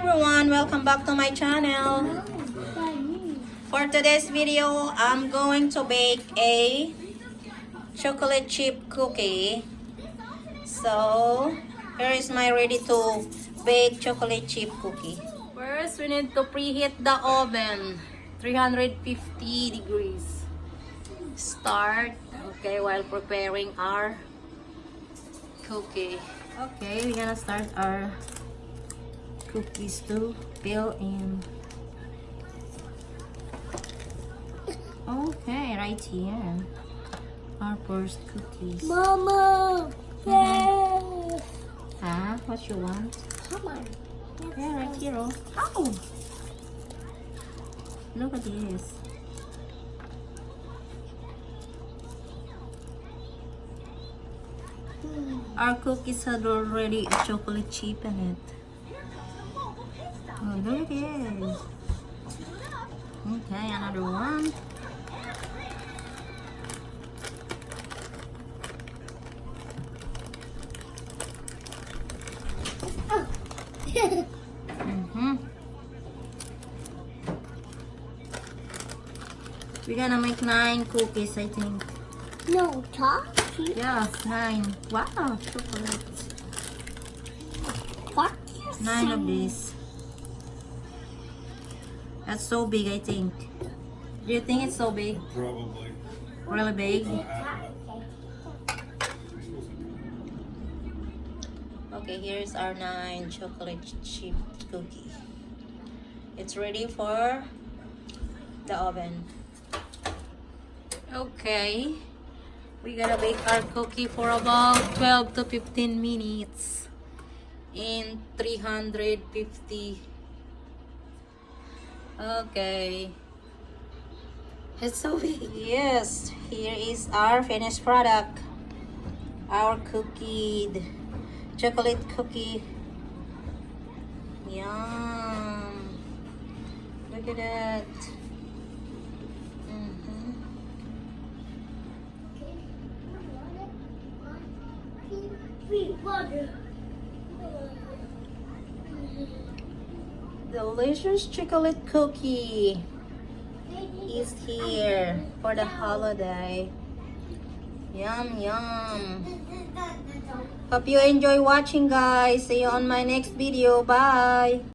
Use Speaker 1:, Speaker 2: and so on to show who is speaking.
Speaker 1: everyone, welcome back to my channel. For today's video, I'm going to bake a chocolate chip cookie. So, here is my ready to bake chocolate chip cookie. First, we need to preheat the oven, 350 degrees. Start, okay, while preparing our cookie. Okay, we're gonna start our cookies to fill in. Okay, right here. Our first cookies.
Speaker 2: Mama! Yes!
Speaker 1: Huh? What you want?
Speaker 2: Come on.
Speaker 1: Yeah, right here. Oh. Ow! Look at this. Our cookies had already a chocolate chip in it. Oh, look at this. Okay, another one. We're gonna make 9 cookies, I think.
Speaker 2: No, top?
Speaker 1: Yeah, 9. Wow, chocolate.
Speaker 2: What?
Speaker 1: 9 of these. That's so big, I think. Do you think it's so big?
Speaker 3: Probably.
Speaker 1: Really big? Okay, here's our 9 chocolate chip cookie. It's ready for the oven. Okay, we gotta bake our cookie for about 12 to 15 minutes in 350. Okay, it's so big. Yes, here is our finished product, our cookie, chocolate cookie. Yum, look at that. Delicious chocolate cookie is here for the holiday. Yum yum. Hope you enjoy watching, guys. See you on my next video. Bye.